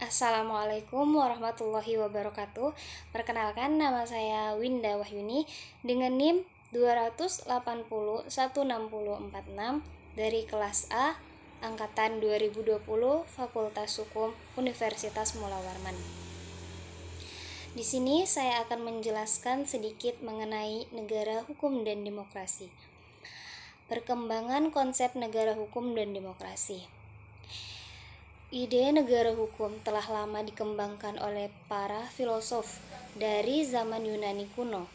Assalamualaikum warahmatullahi wabarakatuh. Perkenalkan, nama saya Winda Wahyuni dengan NIM 2801646 dari kelas A angkatan 2020 Fakultas Hukum Universitas Mula Warman. Di sini saya akan menjelaskan sedikit mengenai negara hukum dan demokrasi. Perkembangan konsep negara hukum dan demokrasi. Ide negara hukum telah lama dikembangkan oleh para filosof dari zaman Yunani kuno.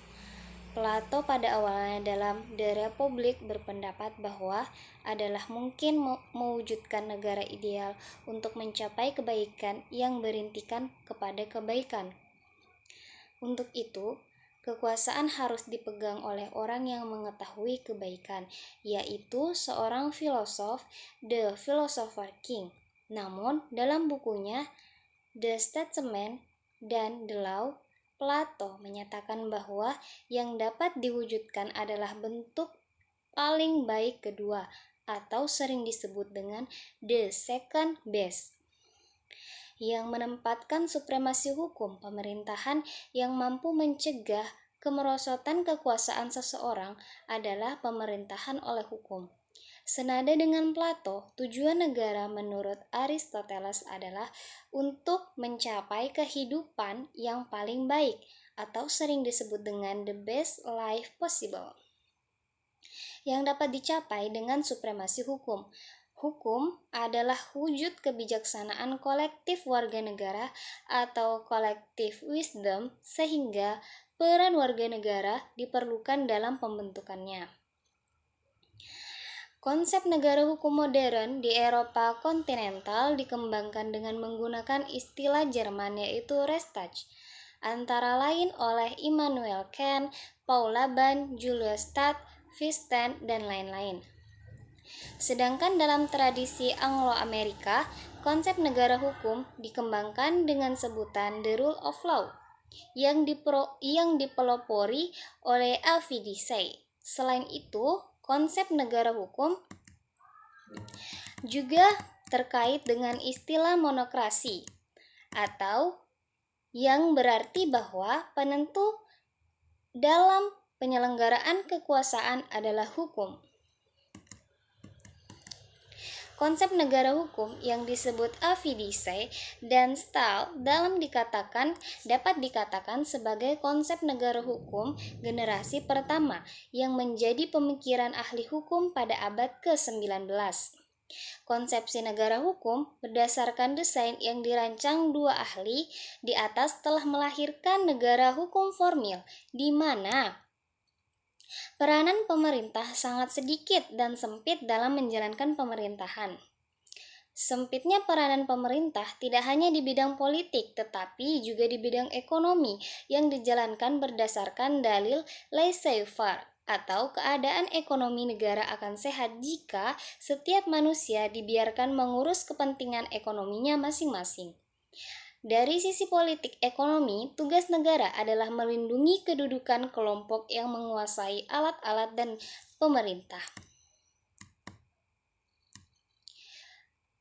Plato pada awalnya dalam The Republic berpendapat bahwa adalah mungkin mewujudkan negara ideal untuk mencapai kebaikan yang berintikan kepada kebaikan. Untuk itu, kekuasaan harus dipegang oleh orang yang mengetahui kebaikan, yaitu seorang filosof, The Philosopher King. Namun, dalam bukunya The Statesman dan The Law, Plato menyatakan bahwa yang dapat diwujudkan adalah bentuk paling baik kedua, atau sering disebut dengan the second best, yang menempatkan supremasi hukum pemerintahan yang mampu mencegah kemerosotan kekuasaan seseorang adalah pemerintahan oleh hukum. Senada dengan Plato, tujuan negara menurut Aristoteles adalah untuk mencapai kehidupan yang paling baik, atau sering disebut dengan the best life possible, yang dapat dicapai dengan supremasi hukum. Hukum adalah wujud kebijaksanaan kolektif warga negara atau collective wisdom, sehingga peran warga negara diperlukan dalam pembentukannya. Konsep negara hukum modern di Eropa kontinental dikembangkan dengan menggunakan istilah Jerman, yaitu Rechtsstaat, antara lain oleh Immanuel Kant, Paul Laban, Julius Stadt, Wittgenstein, dan lain-lain. Sedangkan dalam tradisi Anglo-Amerika, konsep negara hukum dikembangkan dengan sebutan the rule of law, yang dipelopori oleh Alfie Dicey. Selain itu, konsep negara hukum juga terkait dengan istilah monokrasi, atau yang berarti bahwa penentu dalam penyelenggaraan kekuasaan adalah hukum. Konsep negara hukum yang disebut Alfie Dicey dan Stahl dapat dikatakan sebagai konsep negara hukum generasi pertama yang menjadi pemikiran ahli hukum pada abad ke-19. Konsepsi negara hukum berdasarkan desain yang dirancang dua ahli di atas telah melahirkan negara hukum formil, di mana peranan pemerintah sangat sedikit dan sempit dalam menjalankan pemerintahan. Sempitnya peranan pemerintah tidak hanya di bidang politik, tetapi juga di bidang ekonomi yang dijalankan berdasarkan dalil laissez-faire, atau keadaan ekonomi negara akan sehat jika setiap manusia dibiarkan mengurus kepentingan ekonominya masing-masing. Dari sisi politik ekonomi, tugas negara adalah melindungi kedudukan kelompok yang menguasai alat-alat dan pemerintah.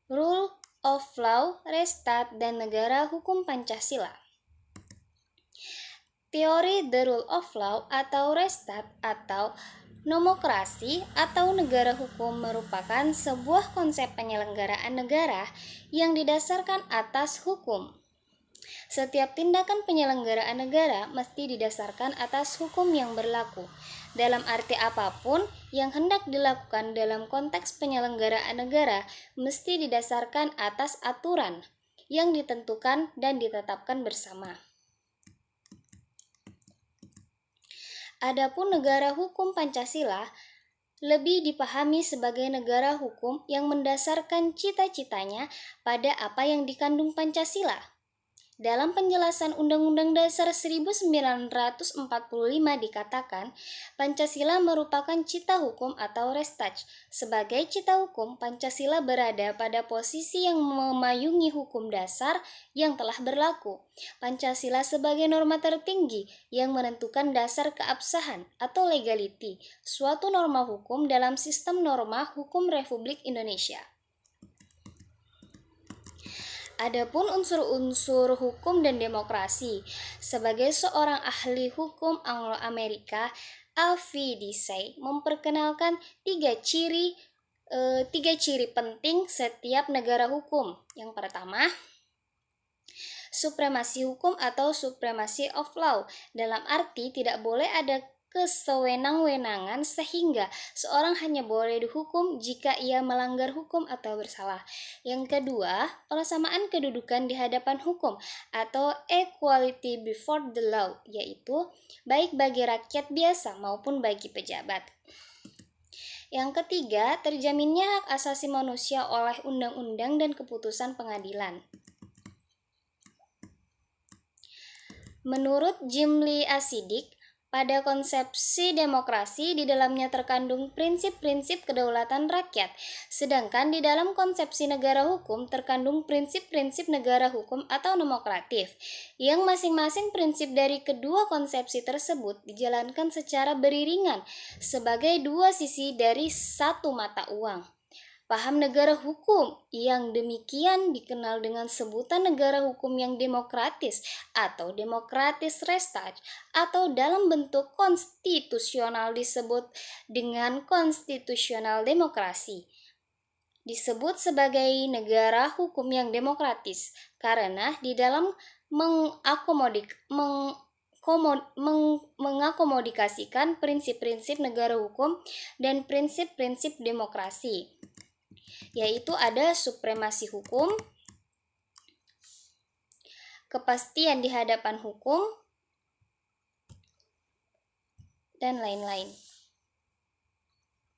Rule of law, Rechtsstaat, dan negara hukum Pancasila. Teori the rule of law atau Rechtsstaat atau nomokrasi atau negara hukum merupakan sebuah konsep penyelenggaraan negara yang didasarkan atas hukum. Setiap tindakan penyelenggaraan negara mesti didasarkan atas hukum yang berlaku, dalam arti apapun yang hendak dilakukan dalam konteks penyelenggaraan negara mesti didasarkan atas aturan yang ditentukan dan ditetapkan bersama. Adapun negara hukum Pancasila lebih dipahami sebagai negara hukum yang mendasarkan cita-citanya pada apa yang dikandung Pancasila. Dalam penjelasan Undang-Undang Dasar 1945 dikatakan, Pancasila merupakan cita hukum atau Rechtsstaat. Sebagai cita hukum, Pancasila berada pada posisi yang memayungi hukum dasar yang telah berlaku. Pancasila sebagai norma tertinggi yang menentukan dasar keabsahan atau legality, suatu norma hukum dalam sistem norma hukum Republik Indonesia. Adapun unsur-unsur hukum dan demokrasi, sebagai seorang ahli hukum Anglo-Amerika, Alfie Desai memperkenalkan tiga ciri penting setiap negara hukum. Yang pertama, supremasi hukum atau supremacy of law, dalam arti tidak boleh ada kesewenang-wenangan sehingga seorang hanya boleh dihukum jika ia melanggar hukum atau bersalah. Yang kedua, persamaan kedudukan di hadapan hukum atau equality before the law, yaitu baik bagi rakyat biasa maupun bagi pejabat. Yang ketiga, terjaminnya hak asasi manusia oleh undang-undang dan keputusan pengadilan. Menurut Jim Lee Asidik, pada konsepsi demokrasi di dalamnya terkandung prinsip-prinsip kedaulatan rakyat, sedangkan di dalam konsepsi negara hukum terkandung prinsip-prinsip negara hukum atau demokratif, yang masing-masing prinsip dari kedua konsepsi tersebut dijalankan secara beriringan sebagai dua sisi dari satu mata uang. Paham negara hukum yang demikian dikenal dengan sebutan negara hukum yang demokratis atau demokratis restage, atau dalam bentuk konstitusional disebut dengan konstitusional demokrasi. Disebut sebagai negara hukum yang demokratis karena di dalam mengakomodikasikan prinsip-prinsip negara hukum dan prinsip-prinsip demokrasi, yaitu ada supremasi hukum, kepastian di hadapan hukum, dan lain-lain.